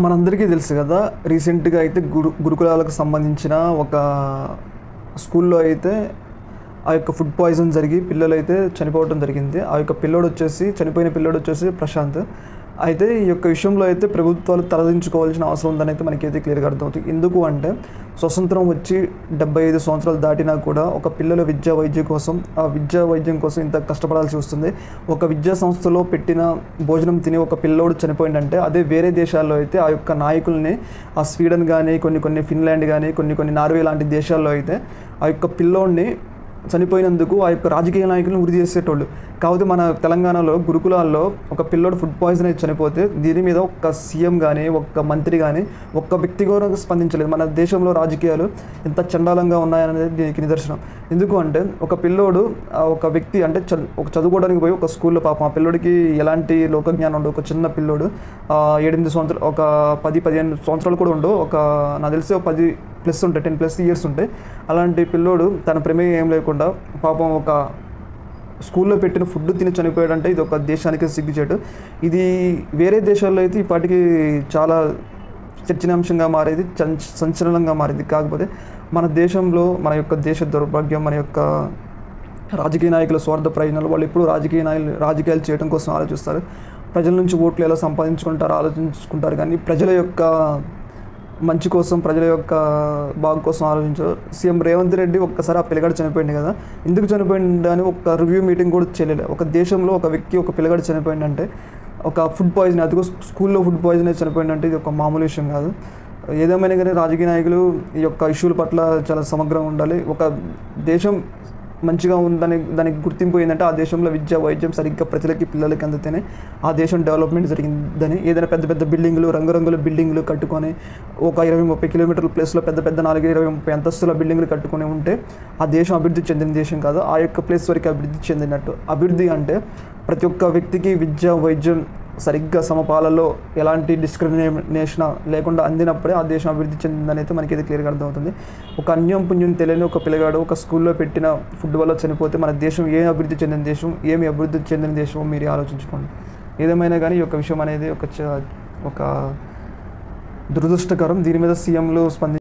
మనందరికీ తెలుసు కదా. రీసెంట్గా అయితే గురుకులాలకు సంబంధించిన ఒక స్కూల్లో అయితే ఆ యొక్క ఫుడ్ పాయిజన్ జరిగి పిల్లలైతే చనిపోవడం జరిగింది. ఆ యొక్క చనిపోయిన పిల్లోడు వచ్చేసి ప్రశాంత్. అయితే ఈ యొక్క విషయంలో అయితే ప్రభుత్వాలు తలదించుకోవాల్సిన అవసరం ఉందని అయితే మనకైతే క్లియర్గా అర్థమవుతుంది. ఎందుకు అంటే స్వతంత్రం వచ్చి 75 సంవత్సరాలు దాటినా కూడా ఒక పిల్లల వైద్యం కోసం ఇంత కష్టపడాల్సి వస్తుంది. ఒక విద్యా సంస్థలో పెట్టిన భోజనం తిని ఒక పిల్లోడు చనిపోయిందంటే అదే వేరే దేశాల్లో అయితే ఆ యొక్క నాయకుల్ని, ఆ స్వీడన్ కానీ కొన్ని ఫిన్లాండ్ కానీ కొన్ని నార్వే లాంటి దేశాల్లో అయితే ఆ యొక్క పిల్లోడిని చనిపోయినందుకు ఆ యొక్క రాజకీయ నాయకులను ఉరి చేసేటోళ్ళు. కాకపోతే మన తెలంగాణలో గురుకులాల్లో ఒక పిల్లోడు ఫుడ్ పాయిజన్ అయితే చనిపోతే దీని మీద ఒక్క సీఎం కానీ ఒక్క మంత్రి కానీ ఒక్క వ్యక్తి కూడా స్పందించలేదు. మన దేశంలో రాజకీయాలు ఎంత చండాలంగా ఉన్నాయనేది దీనికి నిదర్శనం. ఎందుకు అంటే ఒక పిల్లోడు ఒక వ్యక్తి అంటే చదువుకోవడానికి పోయి ఒక స్కూల్లో పాపం ఆ పిల్లోడికి ఎలాంటి లోకజ్ఞానం ఉండవు. ఒక చిన్న పిల్లోడు 7-8 సంవత్సరాలు, ఒక 10-15 సంవత్సరాలు కూడా ఉండవు. నాకు తెలిసి 10+ ఉంటాయి, 10+ ఇయర్స్ ఉంటాయి. అలాంటి పిల్లోడు తన ప్రమేయం ఏం లేకుండా పాపం ఒక స్కూల్లో పెట్టిన ఫుడ్ తిని చనిపోయాడంటే ఇది ఒక దేశానికి సిగ్గుచేటు. ఇది వేరే దేశాల్లో అయితే ఇప్పటికీ చాలా చర్చనీయాంశంగా మారేది, సంచలనంగా మారింది. కాకపోతే మన దేశంలో మన యొక్క దేశ దౌర్భాగ్యం, మన యొక్క రాజకీయ నాయకుల స్వార్థ ప్రయోజనాలు, వాళ్ళు ఎప్పుడు రాజకీయాలు చేయడం కోసం ఆలోచిస్తారు. ప్రజల నుంచి ఓట్లు ఎలా ఆలోచించుకుంటారు కానీ ప్రజల యొక్క మంచి కోసం, ప్రజల యొక్క బాగు కోసం ఆలోచించారు. సీఎం రేవంత్ రెడ్డి ఒక్కసారి ఆ పిల్లగాడు చనిపోయింది కదా, ఎందుకు చనిపోయింది అని ఒక రివ్యూ మీటింగ్ కూడా చేయలేదు. ఒక దేశంలో ఒక వ్యక్తి, ఒక పిల్లగాడు చనిపోయిందంటే, ఒక ఫుడ్ పాయిజన్, అది స్కూల్లో ఫుడ్ పాయిజన్ అయితే చనిపోయిందంటే ఇది ఒక మామూలు విషయం కాదు. ఏదేమైనా కానీ రాజకీయ నాయకులు ఈ యొక్క ఇష్యూల పట్ల చాలా సమగ్రంగా ఉండాలి. ఒక దేశం మంచిగా ఉందని దానికి గుర్తింపు ఏంటంటే ఆ దేశంలో వైద్యం సరిగ్గా ప్రజలకి, పిల్లలకి అందితేనే ఆ దేశం డెవలప్మెంట్ జరిగిందని. ఏదైనా పెద్ద బిల్డింగ్లు, రంగురంగుల బిల్డింగ్లు కట్టుకొని ఒక 20-30 కిలోమీటర్ల ప్లేస్లో పెద్ద 4-20-30 అంతస్తుల బిల్డింగ్లు కట్టుకొని ఉంటే ఆ దేశం అభివృద్ధి చెందిన దేశం కాదు. ఆ యొక్క ప్లేస్ వరకు అభివృద్ధి చెందినట్టు. అభివృద్ధి అంటే ప్రతి ఒక్క వ్యక్తికి వైద్యం సరిగ్గా సమపాలలో ఎలాంటి డిస్క్రిమినేషన్ లేకుండా అందినప్పుడే ఆ దేశం అభివృద్ధి చెందిందని అయితే మనకి ఇది క్లియర్గా అర్థమవుతుంది. ఒక అన్యం పుణ్యం తెలియని ఒక పిల్లగాడు ఒక స్కూల్లో పెట్టిన ఫుడ్ వల్ల చనిపోతే మన దేశం ఏమి అభివృద్ధి చెందిన దేశం మీరు ఆలోచించుకోండి. ఏదేమైనా కానీ ఈ యొక్క విషయం అనేది ఒక దురదృష్టకరం. దీని మీద సీఎంలు